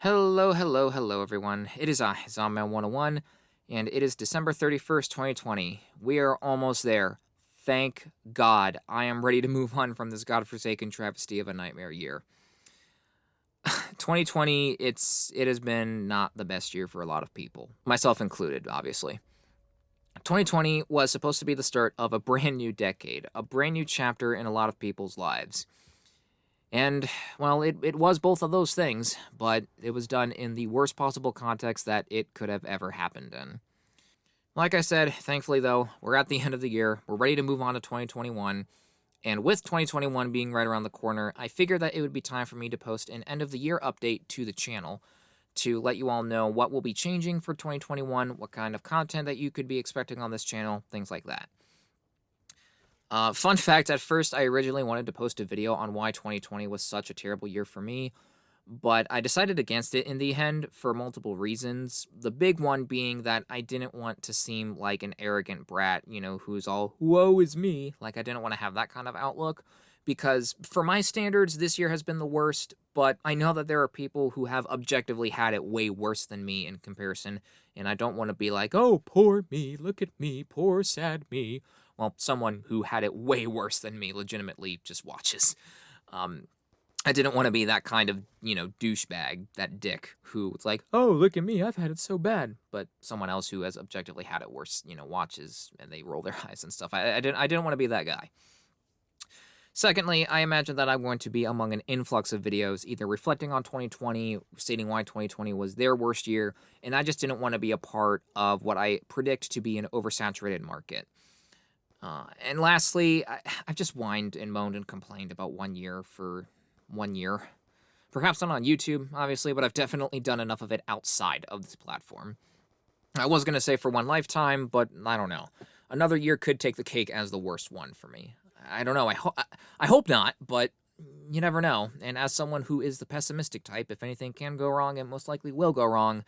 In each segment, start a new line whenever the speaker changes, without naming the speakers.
Hello, hello, hello, everyone. It is I, Zombman101, and it is December 31st, 2020. We are almost there. Thank God. I am ready to move on from this godforsaken travesty of a nightmare year. 2020, it has been not the best year for a lot of people, myself included, obviously. 2020 was supposed to be the start of a brand new decade, a brand new chapter in a lot of people's lives. And, well, it was both of those things, but it was done in the worst possible context that it could have ever happened in. Like I said, thankfully, though, we're at the end of the year. We're ready to move on to 2021. And with 2021 being right around the corner, I figured that it would be time for me to post an end of the year update to the channel to let you all know what will be changing for 2021, what kind of content that you could be expecting on this channel, things like that. Fun fact, at first I originally wanted to post a video on why 2020 was such a terrible year for me, but I decided against it in the end for multiple reasons. The big one being that I didn't want to seem like an arrogant brat, who's all, woe is me. Like, I didn't want to have that kind of outlook, because for my standards, this year has been the worst, but I know that there are people who have objectively had it way worse than me in comparison, and I don't want to be like, oh, poor me, look at me, poor sad me. Well, someone who had it way worse than me legitimately just watches. I didn't want to be that kind of, douchebag, that dick who's like, oh, look at me, I've had it so bad. But someone else who has objectively had it worse, watches and they roll their eyes and stuff. I didn't want to be that guy. Secondly, I imagine that I'm going to be among an influx of videos, either reflecting on 2020, stating why 2020 was their worst year, and I just didn't want to be a part of what I predict to be an oversaturated market. And lastly, I've just whined and moaned and complained about 1 year for 1 year. Perhaps not on YouTube, obviously, but I've definitely done enough of it outside of this platform. I was going to say for one lifetime, but I don't know. Another year could take the cake as the worst one for me. I don't know. I hope not, but you never know. And as someone who is the pessimistic type, if anything can go wrong, it most likely will go wrong.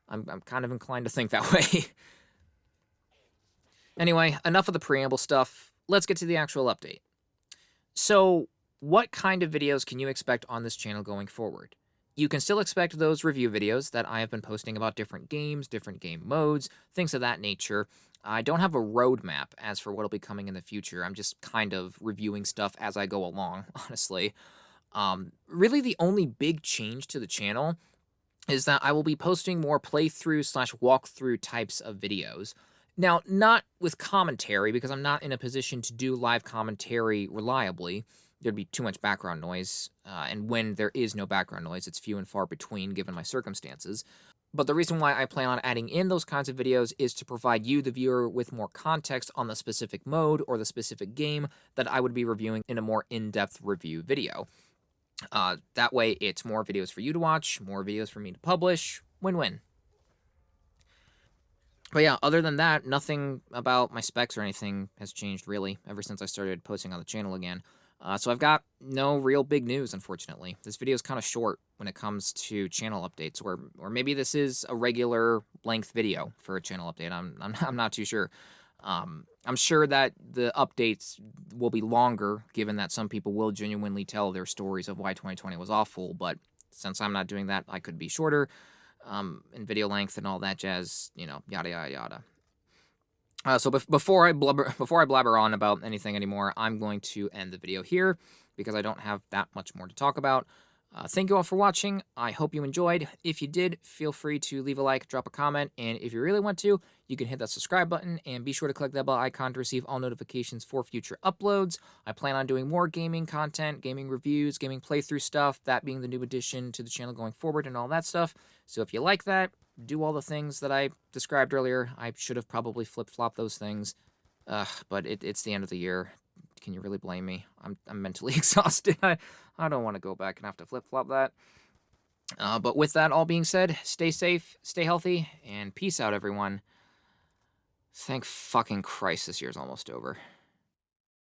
I'm kind of inclined to think that way. Anyway, enough of the preamble stuff. Let's get to the actual update. So, what kind of videos can you expect on this channel going forward? You can still expect those review videos that I have been posting about different games, different game modes, things of that nature. I don't have a roadmap as for what will be coming in the future. I'm just kind of reviewing stuff as I go along, honestly. Really, the only big change to the channel is that I will be posting more playthrough/walkthrough types of videos. Now, not with commentary, because I'm not in a position to do live commentary reliably. There'd be too much background noise, and when there is no background noise, it's few and far between given my circumstances. But the reason why I plan on adding in those kinds of videos is to provide you, the viewer, with more context on the specific mode or the specific game that I would be reviewing in a more in-depth review video. That way, it's more videos for you to watch, more videos for me to publish. Win-win. But yeah, other than that, nothing about my specs or anything has changed, really, ever since I started posting on the channel again. So I've got no real big news, unfortunately. This video is kind of short when it comes to channel updates, or maybe this is a regular length video for a channel update. I'm not too sure. I'm sure that the updates will be longer, given that some people will genuinely tell their stories of why 2020 was awful, but since I'm not doing that, I could be shorter. In video length and all that jazz, yada yada yada. So before I blabber on about anything anymore, I'm going to end the video here because I don't have that much more to talk about. Thank you all for watching. I hope you enjoyed. If you did, feel free to leave a like, drop a comment, and if you really want to, you can hit that subscribe button and be sure to click that bell icon to receive all notifications for future uploads. I plan on doing more gaming content, gaming reviews, gaming playthrough stuff, that being the new addition to the channel going forward and all that stuff. So if you like that, do all the things that I described earlier. I should have probably flip-flopped those things, but it's the end of the year. Can you really blame me? I'm mentally exhausted. I don't want to go back and have to flip-flop that. But with that all being said, stay safe, stay healthy, and peace out, everyone. Thank fucking Christ this year's almost over.